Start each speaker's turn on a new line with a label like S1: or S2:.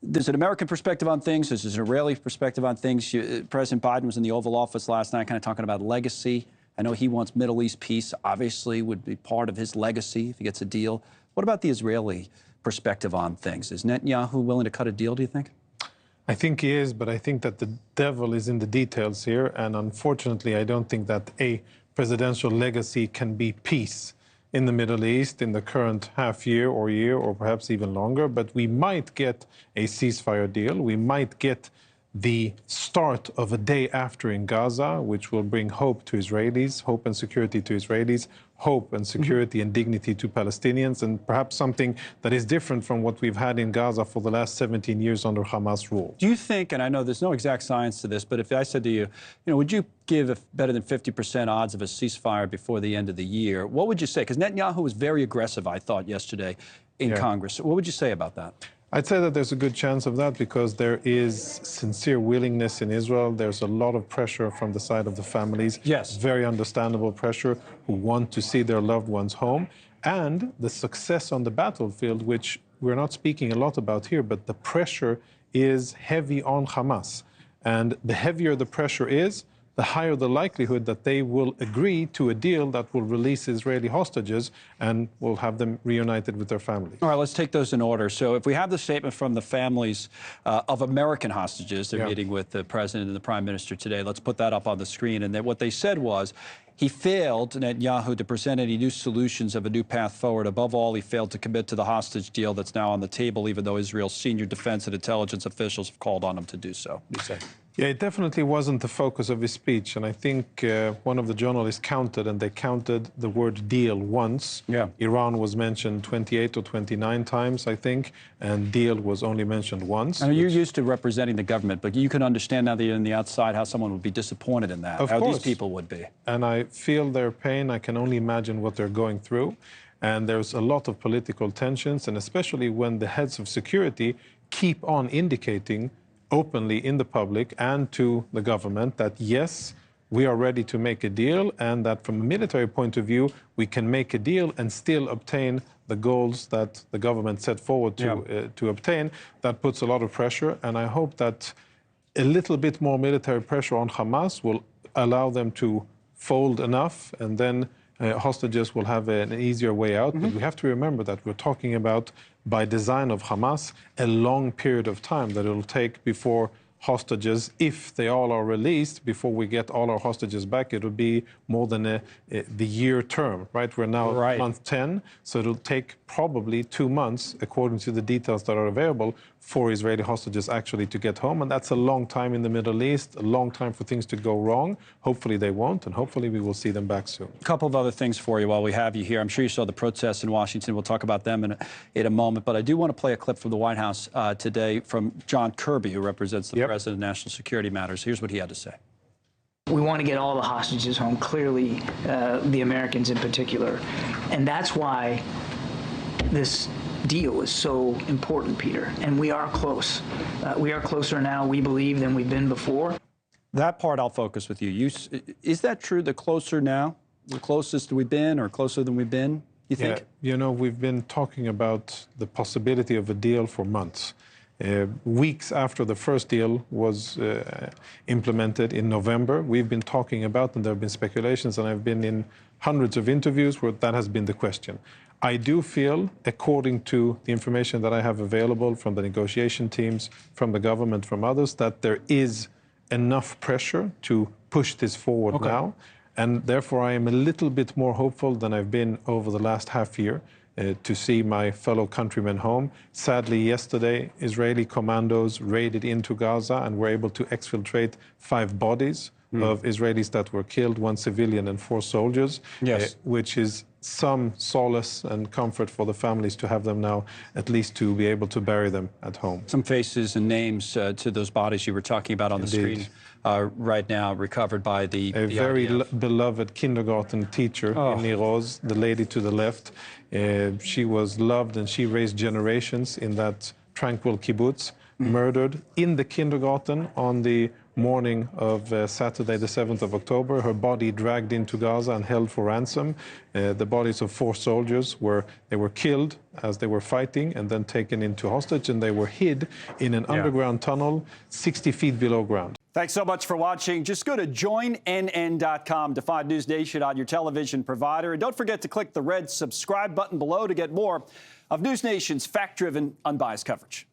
S1: there's an American perspective on things. There's an Israeli perspective on things. President Biden was in the Oval Office last night kind of talking about legacy. I know he wants Middle East peace, obviously, would be part of his legacy if he gets a deal. What about the Israeli perspective on things? Is Netanyahu willing to cut a deal, do you think?
S2: I think he is, but I think that the devil is in the details here. And unfortunately, I don't think that a presidential legacy can be peace in the Middle East in the current half year or perhaps even longer. But we might get a ceasefire deal. We might get the start of a day after in Gaza, which will bring hope to Israelis, hope and security to Israelis, hope and security and dignity to Palestinians, and perhaps something that is different from what we've had in Gaza for the last 17 years under Hamas rule.
S1: Do you think, and I know there's no exact science to this, but if I said to you, would you give better than 50% odds of a ceasefire before the end of the year, what would you say? Because Netanyahu was very aggressive, I thought, yesterday in Congress. What would you say about that?
S2: I'd say that there's a good chance of that because there is sincere willingness in Israel. There's a lot of pressure from the side of the families.
S1: Yes.
S2: Very understandable pressure who want to see their loved ones home. And the success on the battlefield, which we're not speaking a lot about here, but the pressure is heavy on Hamas. And the heavier the pressure is, the higher the likelihood that they will agree to a deal that will release Israeli hostages and will have them reunited with their families.
S1: All right, let's take those in order. So if we have the statement from the families of American hostages, they're meeting with the president and the prime minister today. Let's put that up on the screen. And what they said was, he failed, Netanyahu, to present any new solutions of a new path forward. Above all, he failed to commit to the hostage deal that's now on the table, even though Israel's senior defense and intelligence officials have called on him to do so. What do you say?
S2: Yeah, it definitely wasn't the focus of his speech. And I think one of the journalists counted, and they counted the word deal once.
S1: Yeah.
S2: Iran was mentioned 28 or 29 times, I think, and deal was only mentioned once.
S1: I mean, you're used to representing the government, but you can understand now that you're on the outside how someone would be disappointed in that, how these people would be.
S2: And I feel their pain. I can only imagine what they're going through. And there's a lot of political tensions, and especially when the heads of security keep on indicating openly in the public and to the government that, yes, we are ready to make a deal, and that from a military point of view, we can make a deal and still obtain the goals that the government set forward to obtain. That puts a lot of pressure, and I hope that a little bit more military pressure on Hamas will allow them to fold enough, and then hostages will have an easier way out. But we have to remember that we're talking about, by design of Hamas, a long period of time that it'll take before hostages, if they all are released, before we get all our hostages back, it'll be more than the year term, right? We're now at month 10, so it'll take probably 2 months, according to the details that are available, for Israeli hostages actually to get home. And that's a long time in the Middle East, a long time for things to go wrong. Hopefully they won't, and hopefully we will see them back soon.
S1: A couple of other things for you while we have you here. I'm sure you saw the protests in Washington. We'll talk about them in a moment. But I do want to play a clip from the White House today from John Kirby, who represents the President of National Security Matters. Here's what he had to say.
S3: We want to get all the hostages home, clearly the Americans in particular. And that's why this deal is so important, Peter. And we are close. We are closer now, we believe, than we've been before.
S1: That part I'll focus with you. Is that true, the closer now? The closest we've been or closer than we've been, you think?
S2: Yeah, we've been talking about the possibility of a deal for months. Weeks after the first deal was implemented in November, we've been talking about, and there have been speculations, and I've been in hundreds of interviews where that has been the question. I do feel, according to the information that I have available from the negotiation teams, from the government, from others, that there is enough pressure to push this forward now. And therefore, I am a little bit more hopeful than I've been over the last half year to see my fellow countrymen home. Sadly, yesterday, Israeli commandos raided into Gaza and were able to exfiltrate 5 bodies of Israelis that were killed, 1 civilian and 4 soldiers, which is some solace and comfort for the families to have them now, at least to be able to bury them at home.
S1: Some faces and names to those bodies you were talking about on the screen right now, recovered by the
S2: very beloved kindergarten teacher in Nichole, the lady to the left. She was loved, and she raised generations in that tranquil kibbutz, murdered in the kindergarten on the morning of Saturday, the 7th of October. Her body dragged into Gaza and held for ransom. The bodies of 4 soldiers were killed as they were fighting and then taken into hostage, and they were hid in an underground tunnel 60 feet below ground.
S1: Thanks so much for watching. Just go to joinnn.com to find NewsNation on your television provider. And don't forget to click the red subscribe button below to get more of NewsNation's fact-driven, unbiased coverage.